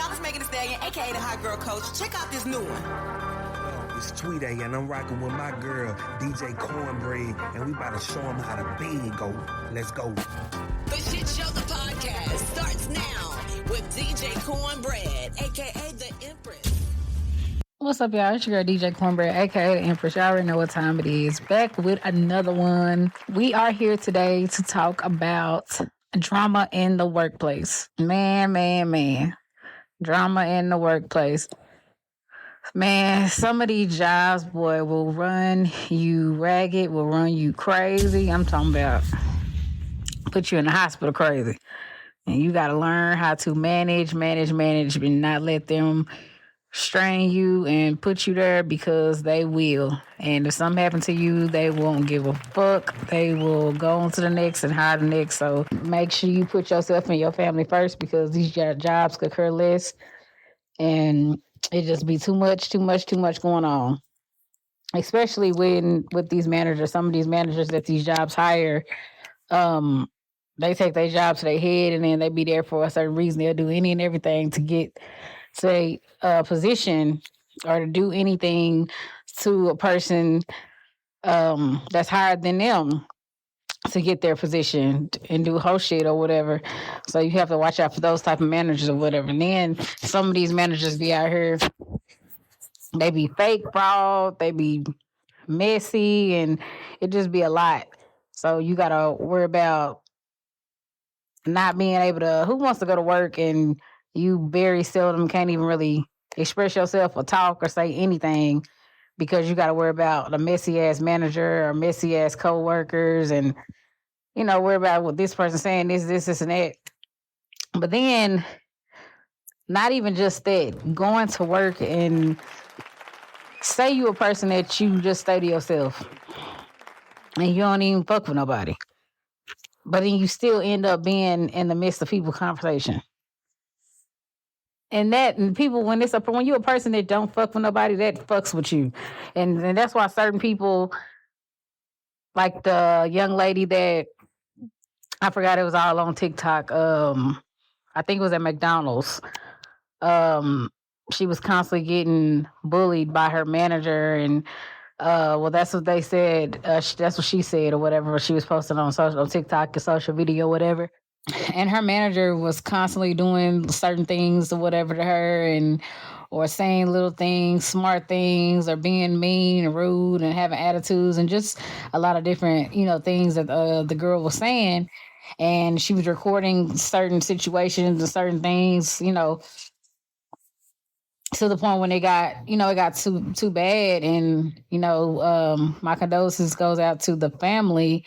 y'all, it's Megan Thee Stallion, aka the Hot Girl Coach. Check out this new one. It's Tweet and I'm rocking with my girl, DJ Cornbread, and we about to show them how the big go. Let's go. The Shit Show, the podcast, starts now with DJ Cornbread, aka the Empress. What's up, y'all? It's your girl, DJ Cornbread, aka the Empress. Y'all already know what time it is. Back with another one. We are here today to talk about drama in the workplace. Man. Drama in the workplace. Man, some of these jobs, boy, will run you ragged, will run you crazy. I'm talking about put you in the hospital crazy. And you got to learn how to manage, and not let them strain you and put you there, because they will. And if something happens to you, they won't give a fuck. They will go on to the next and hire the next. So make sure you put yourself and your family first, because these jobs could occur less. And it just be too much going on. Especially with these managers, some of these managers that these jobs hire, they take their job to their head, and then they be there for a certain reason. They'll do any and everything to get to a position or to do anything to a person that's higher than them to get their position and do whole shit or whatever. So you have to watch out for those type of managers or whatever. And then some of these managers be out here, they be fake fraud, they be messy, and it just be a lot. So you got to worry about not being able to, who wants to go to work and you very seldom can't even really express yourself or talk or say anything, because you got to worry about a messy ass manager or messy ass co-workers, and worry about what this person saying, this and that. But then not even just that, going to work and say you a person that you just stay to yourself and you don't even fuck with nobody, but then you still end up being in the midst of people's conversation. And people, when you're a person that don't fuck with nobody, that fucks with you. And that's why certain people, like the young lady that, I forgot, it was all on TikTok. I think it was at McDonald's. She was constantly getting bullied by her manager, and that's what they said. That's what she said, or whatever she was posting on TikTok, or social video, whatever. And her manager was constantly doing certain things or whatever to her, or saying little things, smart things, or being mean and rude and having attitudes, and just a lot of different, things that the girl was saying. And she was recording certain situations and certain things, to the point when it got too bad. And, my condolences goes out to the family.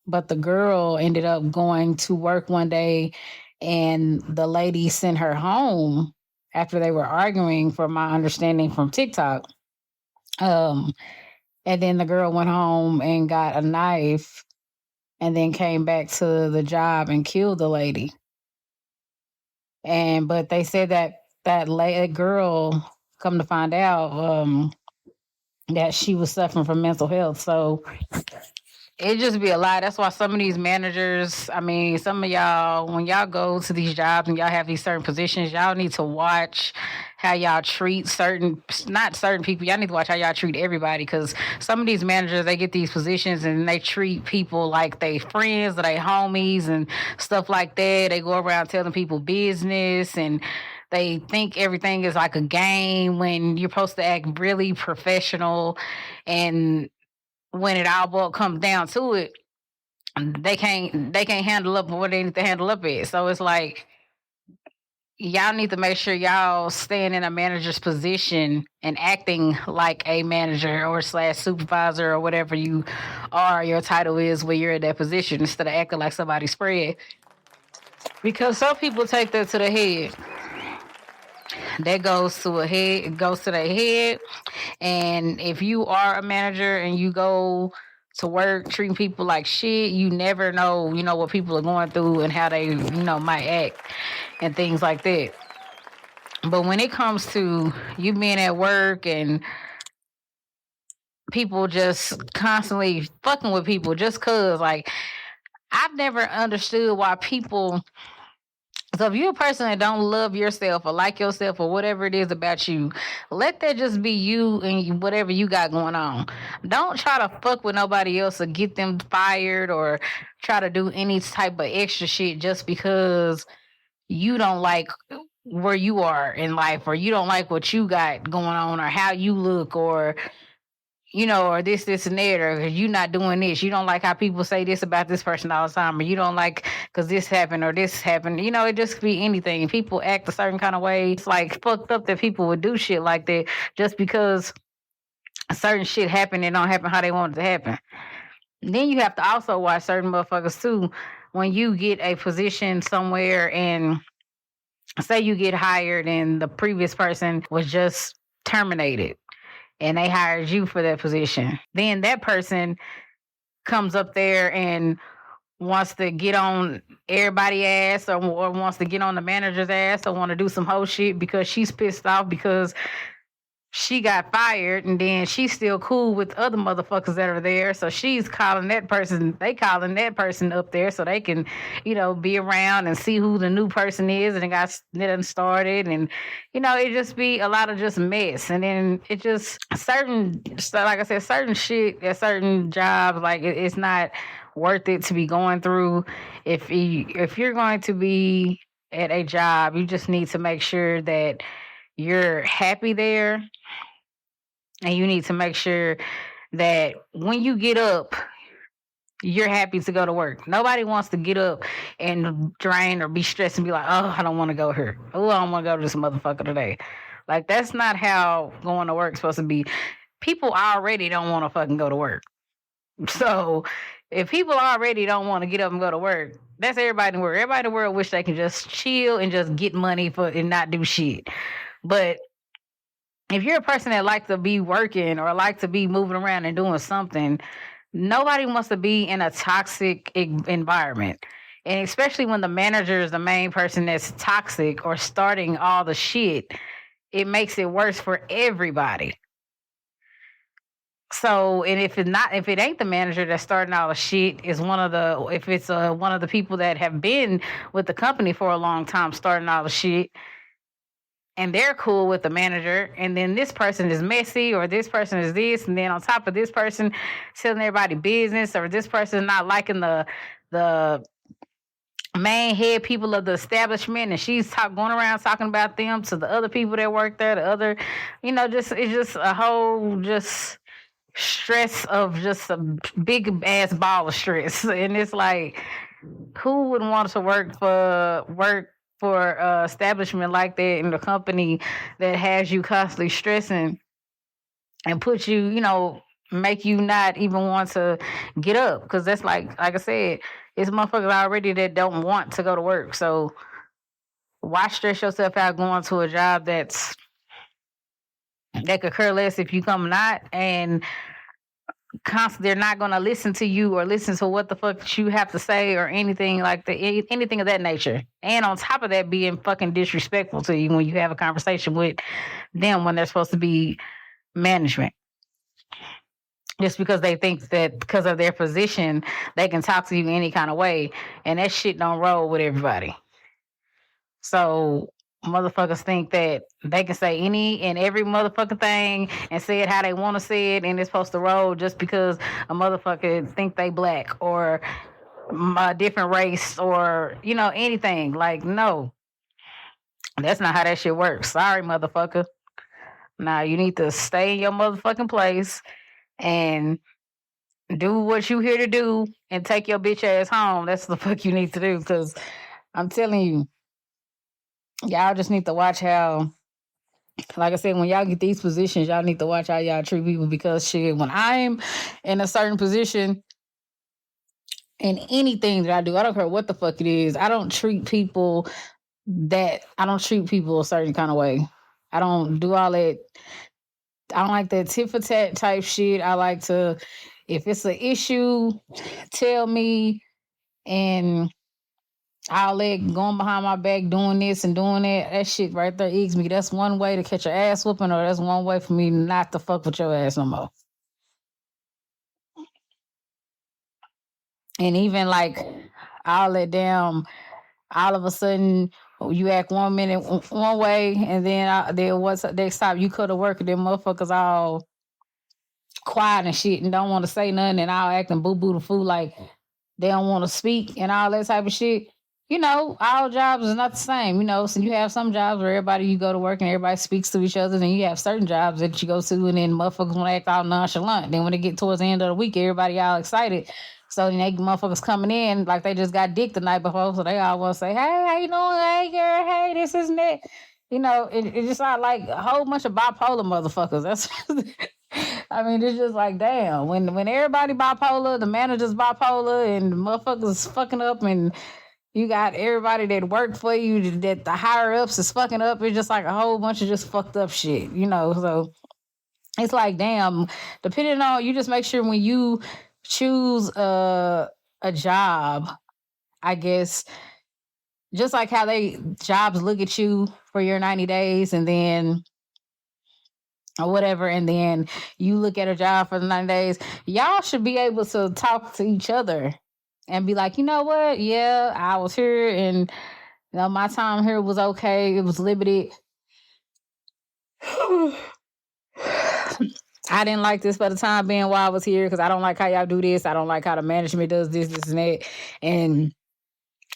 But the girl ended up going to work one day, and the lady sent her home after they were arguing, from my understanding from TikTok. And then the girl went home and got a knife, and then came back to the job and killed the lady. But they said that girl, come to find out, that she was suffering from mental health. So it just be a lot. That's why some of these managers, some of y'all, when y'all go to these jobs and y'all have these certain positions, y'all need to watch how y'all treat not certain people. Y'all need to watch how y'all treat everybody, because some of these managers, they get these positions and they treat people like they friends or they homies and stuff like that. They go around telling people business, and they think everything is like a game when you're supposed to act really professional. And when it all comes down to it, they can't handle up what they need to handle up at. So it's like, y'all need to make sure y'all staying in a manager's position and acting like a manager or / supervisor or whatever you are, your title is when you're in that position, instead of acting like somebody's spread. Because some people take that to the head. That goes to their head. And if you are a manager and you go to work treating people like shit, you never know, what people are going through and how they, might act and things like that. But when it comes to you being at work and people just constantly fucking with people just cause, like, I've never understood why people So if you're a person that don't love yourself or like yourself or whatever it is about you, let that just be you and whatever you got going on. Don't try to fuck with nobody else or get them fired or try to do any type of extra shit just because you don't like where you are in life or you don't like what you got going on or how you look or or this, and that, or you not doing this. You don't like how people say this about this person all the time, or you don't like because this happened or this happened. It just could be anything. People act a certain kind of way. It's like fucked up that people would do shit like that just because certain shit happened and don't happen how they want it to happen. Then you have to also watch certain motherfuckers too. When you get a position somewhere and say you get hired and the previous person was just terminated and they hired you for that position. Then that person comes up there and wants to get on everybody's ass or wants to get on the manager's ass or want to do some whole shit because she's pissed off because she got fired and then she's still cool with other motherfuckers that are there. So she's calling that person, they calling that person up there so they can, be around and see who the new person is and it done started. And, it just be a lot of just mess. And then it just like I said, certain shit at certain jobs, like it's not worth it to be going through. If you're going to be at a job, you just need to make sure that you're happy there. And you need to make sure that when you get up, you're happy to go to work. Nobody wants to get up and drain or be stressed and be like, oh, I don't want to go here. Oh, I don't want to go to this motherfucker today. Like, that's not how going to work is supposed to be. People already don't want to fucking go to work. So if people already don't want to get up and go to work, that's everybody in the world. Everybody in the world wish they can just chill and just get money and not do shit. But if you're a person that likes to be working or like to be moving around and doing something, nobody wants to be in a toxic environment. And especially when the manager is the main person that's toxic or starting all the shit, it makes it worse for everybody. So, and if it ain't the manager that's starting all the shit, if it's one of the people that have been with the company for a long time starting all the shit, and they're cool with the manager, and then this person is messy, or this person is this, and then on top of this person telling everybody business, or this person not liking the main head people of the establishment, and she's going around talking about them to the other people that work there, the other, it's just a whole just stress of just a big ass ball of stress, and it's like, who would want to work for an establishment like that in the company that has you constantly stressing and put you, make you not even want to get up? Because that's like I said, it's motherfuckers already that don't want to go to work. So why stress yourself out going to a job that could care less if you come or not, and they're not going to listen to you or listen to what the fuck you have to say or anything like that, anything of that nature. And on top of that, being fucking disrespectful to you when you have a conversation with them when they're supposed to be management. Just because they think that because of their position, they can talk to you any kind of way. And that shit don't roll with everybody. So motherfuckers think that they can say any and every motherfucking thing and say it how they want to say it, and it's supposed to roll just because a motherfucker think they black or a different race or anything. Like, no, that's not how that shit works. Sorry, motherfucker. Nah, you need to stay in your motherfucking place and do what you here to do and take your bitch ass home. That's the fuck you need to do, because I'm telling you, y'all just need to watch how, like I said, when y'all get these positions, y'all need to watch how y'all treat people, because shit, when I'm in a certain position in anything that I do, I don't care what the fuck it is, I don't treat people a certain kind of way. I don't do all that. I don't like that tit for tat type shit. I like to, if it's an issue, tell me, and I'll let going behind my back doing this and doing that. That shit right there eggs me. That's one way to catch your ass whooping, or that's one way for me not to fuck with your ass no more. And even like all that damn all of a sudden you act 1 minute one way, and then what's next time you could have worked, and them motherfuckers all quiet and shit and don't want to say nothing and all acting boo-boo the fool like they don't want to speak and all that type of shit. You know, all jobs is not the same, you know. So you have some jobs where everybody, you go to work and everybody speaks to each other. Then you have certain jobs that you go to and then motherfuckers want to act all nonchalant. Then when they get towards the end of the week, everybody all excited. So then they motherfuckers coming in like they just got dick the night before. So they all want to say, hey, how you doing? Hey, girl, hey, this is that. You know, it's just not like a whole bunch of bipolar motherfuckers. That's I mean, it's just like, damn, when everybody bipolar, the manager's bipolar, and the motherfuckers fucking up, and you got everybody that worked for you, that the higher ups is fucking up. It's just like a whole bunch of just fucked up shit, you know. So it's like, damn, depending on, you just make sure when you choose a job, I guess, just like how jobs look at you for your 90 days and then or whatever, and then you look at a job for the 90 days, y'all should be able to talk to each other and be like, you know what? Yeah, I was here and, you know, my time here was okay. It was limited. I didn't like this for the time being while I was here because I don't like how y'all do this. I don't like how the management does this, this, and that. And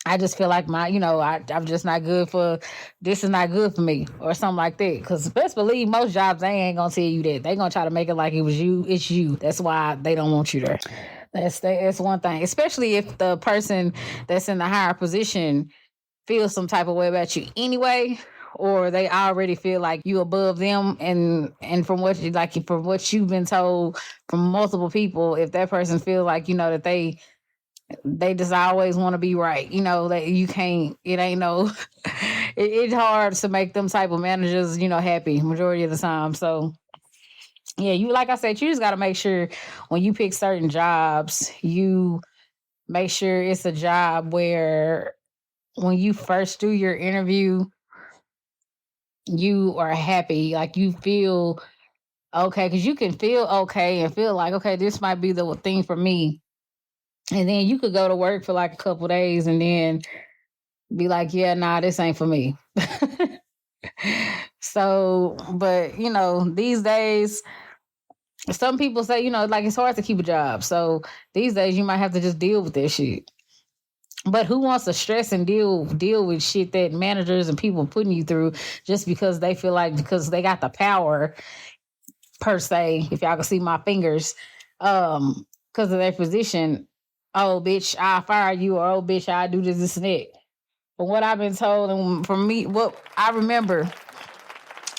I just feel like I'm just not good for, this is not good for me or something like that. Because best believe most jobs, they ain't going to tell you that. They going to try to make it like it was you, it's you. That's why they don't want you there. That's one thing. Especially if the person that's in the higher position feels some type of way about you anyway, or they already feel like you above them, and from what you've been told from multiple people, if that person feels like, you know, that they just always want to be right, you know, that you can't, it ain't no, it's hard to make them type of managers, you know, happy majority of the time. So yeah, like I said, you just got to make sure when you pick certain jobs, you make sure it's a job where when you first do your interview, you are happy, like you feel okay, because you can feel okay and feel like, okay, this might be the thing for me. And then you could go to work for like a couple days and then be like, yeah, nah, this ain't for me. So, but, you know, these days, some people say, you know, like it's hard to keep a job. So these days you might have to just deal with that shit. But who wants to stress and deal with shit that managers and people putting you through just because they feel like, because they got the power, per se, if y'all can see my fingers, because of their position. Oh, bitch, I'll fire you, or oh, bitch, I'll do this and that. From what I've been told, and from me, what I remember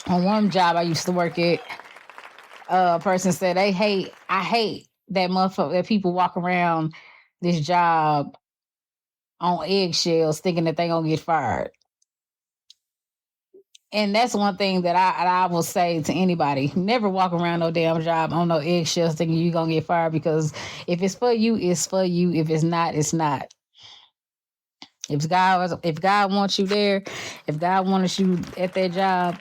on one job I used to work at, a person said, I hate that motherfucker, that people walk around this job on eggshells thinking that they gonna get fired. And that's one thing that I will say to anybody. Never walk around no damn job on no eggshells thinking you're going to get fired, because if it's for you, it's for you. If it's not, it's not. If God wants you there, if God wanted you at that job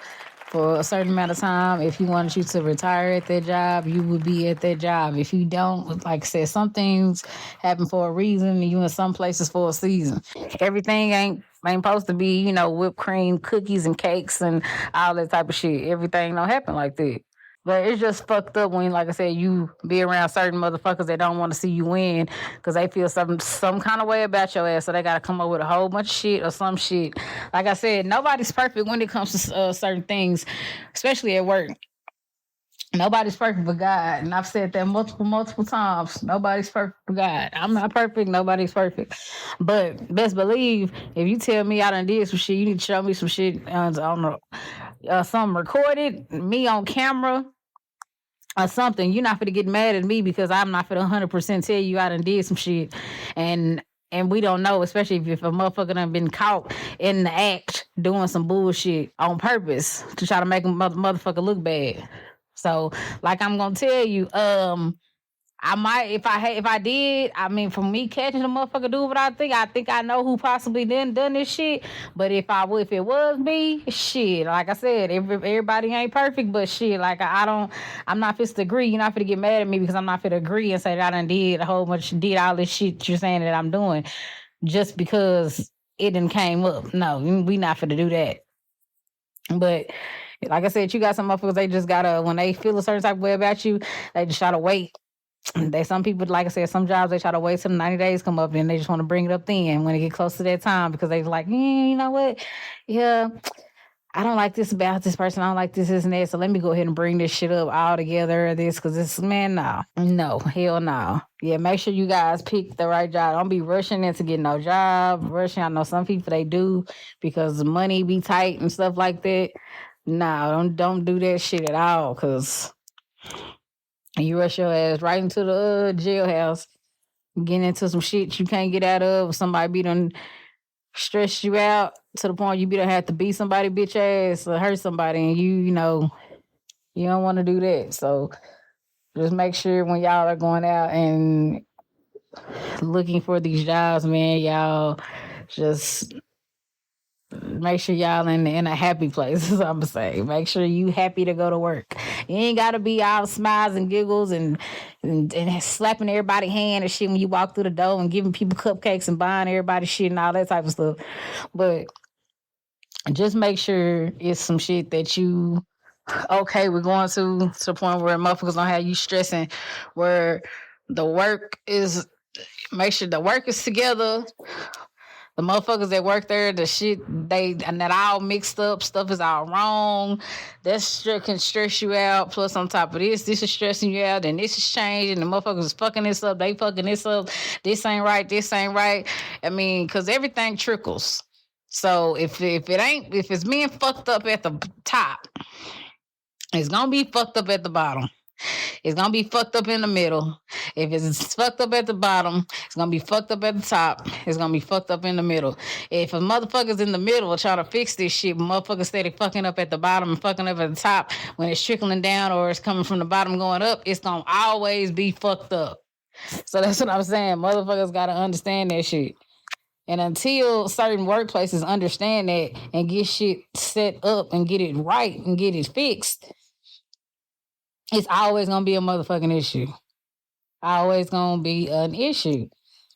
for a certain amount of time, if he wanted you to retire at that job, you would be at that job. If you don't, like I said, some things happen for a reason, and you in some places for a season. Everything ain't supposed to be, you know, whipped cream, cookies and cakes and all that type of shit. Everything don't happen like that. But it's just fucked up when, like I said, you be around certain motherfuckers that don't want to see you win because they feel some kind of way about your ass. So they got to come up with a whole bunch of shit or some shit. Like I said, nobody's perfect when it comes to certain things, especially at work. Nobody's perfect but God. And I've said that multiple times. Nobody's perfect but God. I'm not perfect. Nobody's perfect. But best believe, if you tell me I done did some shit, you need to show me some shit. I don't know. Something recorded, me on camera or something. You're not finna get mad at me because I'm not finna 100% tell you I done did some shit. And we don't know, especially if a motherfucker done been caught in the act doing some bullshit on purpose to try to make a motherfucker look bad. So, like I'm gonna tell you, I might, if I did, I mean, for me catching a motherfucker do what I think I know who possibly done this shit. But if it was me, shit, like I said, everybody ain't perfect, but shit, like I'm not fit to agree. You're not fit to get mad at me because I'm not fit to agree and say that I did all this shit you're saying that I'm doing, just because it done came up. No, we not finna do that. But like I said, you got some motherfuckers, they just gotta, when they feel a certain type of way about you, they just try to wait. Some people, like I said, some jobs, they try to wait till the 90 days come up and they just want to bring it up then when it get close to that time because they like, you know what? Yeah, I don't like this about this person. I don't like this and that. So let me go ahead and bring this shit up all together. Because this, man, no, hell no. Yeah, make sure you guys pick the right job. Don't be rushing into getting no job. I know some people, they do because the money be tight and stuff like that. No, don't do that shit at all because you rush your ass right into the jailhouse, getting into some shit you can't get out of. Somebody be done stress you out to the point you be done have to beat somebody bitch ass or hurt somebody, and you know, you don't want to do that. So just make sure when y'all are going out and looking for these jobs, man, y'all just make sure y'all in a happy place, is what I'm gonna say. Make sure you happy to go to work. You ain't gotta be all smiles and giggles and slapping everybody's hand and shit when you walk through the door and giving people cupcakes and buying everybody shit and all that type of stuff. But just make sure it's some shit that you okay with going to the point where motherfuckers don't have you stressing, where the work is, make sure the work is together. The motherfuckers that work there, the shit, and that all mixed up, stuff is all wrong. That can stress you out. Plus, on top of this is stressing you out, and this is changing. The motherfuckers is fucking this up, they fucking this up. This ain't right, this ain't right. I mean, because everything trickles. So if it's being fucked up at the top, it's gonna be fucked up at the bottom. It's gonna be fucked up in the middle. If it's fucked up at the bottom, it's gonna be fucked up at the top. It's gonna be fucked up in the middle. If a motherfucker's in the middle trying to fix this shit, but motherfuckers steady fucking up at the bottom and fucking up at the top, when it's trickling down or it's coming from the bottom going up, it's gonna always be fucked up. So that's what I'm saying. Motherfuckers gotta understand that shit. And until certain workplaces understand that and get shit set up and get it right and get it fixed, it's always going to be a motherfucking issue. Always going to be an issue.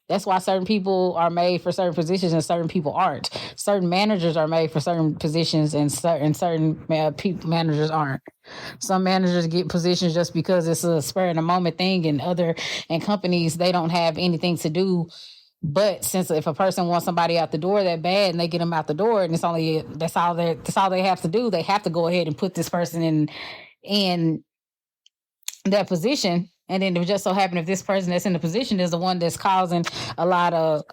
That's why certain people are made for certain positions and certain people aren't. Certain managers are made for certain positions and certain managers aren't. Some managers get positions just because it's a spur of the moment thing, and companies, they don't have anything to do. But since if a person wants somebody out the door that bad and they get them out the door, and that's all they have to do, they have to go ahead and put this person in that position. And then it just so happen if this person that's in the position is the one that's causing a lot of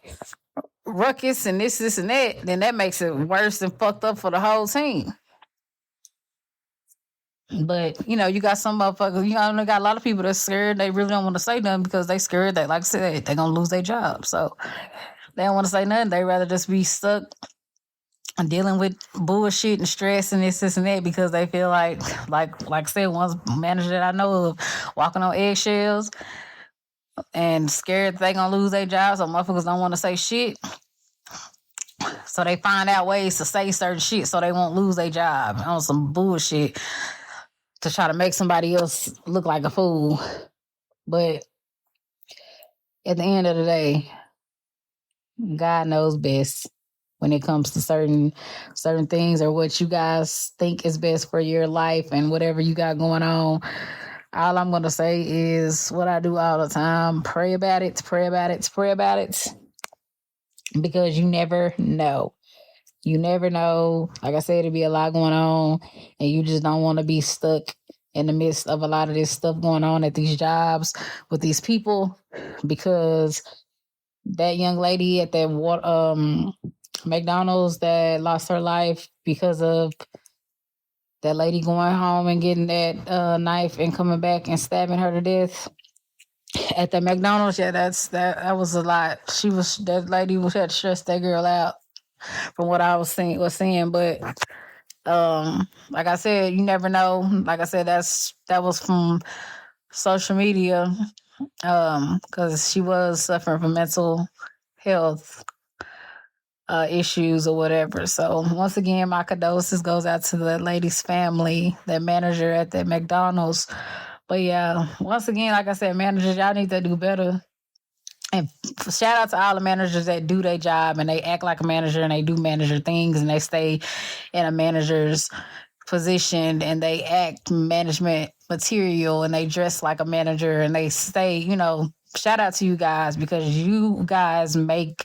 ruckus and this and that, then that makes it worse and fucked up for the whole team. But, you know, you got some motherfuckers, you know, got a lot of people that's scared. They really don't want to say nothing because they scared that, like I said, they're going to lose their job. So they don't want to say nothing. They rather just be stuck dealing with bullshit and stress and this and that because they feel like I said, one manager that I know of walking on eggshells and scared that they gonna lose their job, so motherfuckers don't want to say shit. So they find out ways to say certain shit so they won't lose their job on some bullshit to try to make somebody else look like a fool. But at the end of the day, God knows best when it comes to certain things or what you guys think is best for your life and whatever you got going on. All I'm going to say is what I do all the time. Pray about it, pray about it, pray about it. Because you never know. You never know. Like I said, it'll be a lot going on and you just don't want to be stuck in the midst of a lot of this stuff going on at these jobs with these people, because that young lady at that McDonald's that lost her life because of that lady going home and getting that knife and coming back and stabbing her to death at the McDonald's. Yeah, that was a lot. That lady had to stress that girl out from what I was seeing. But like I said, you never know. Like I said, that was from social media because she was suffering from mental health issues or whatever. So once again, my condolences goes out to the lady's family, that manager at that McDonald's. But yeah, once again, like I said, managers, y'all need to do better And shout out to all the managers that do their job and they act like a manager and they do manager things and they stay in a manager's position and they act management material and they dress like a manager and they stay, you know, shout out to you guys because you guys make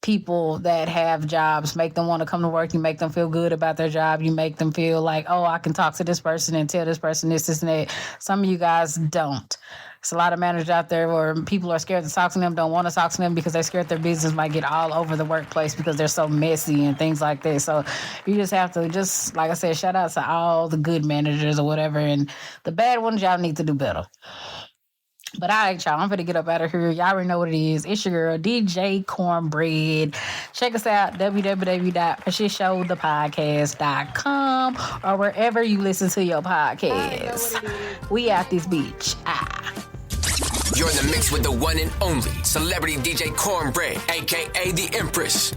people that have jobs, make them want to come to work. You make them feel good about their job. You make them feel like, oh, I can talk to this person and tell this person this, and that. Some of you guys don't. There's a lot of managers out there where people are scared to talk to them, don't want to talk to them because they're scared their business might get all over the workplace because they're so messy and things like that. So you just have to just, like I said, shout out to all the good managers or whatever. And the bad ones, y'all need to do better. But all right, y'all, I'm going to get up out of here. Y'all already know what it is. It's your girl, DJ Cornbread. Check us out, www.showthepodcast.com or wherever you listen to your podcast. We out this beach. You're in the mix with the one and only celebrity DJ Cornbread, a.k.a. the Empress.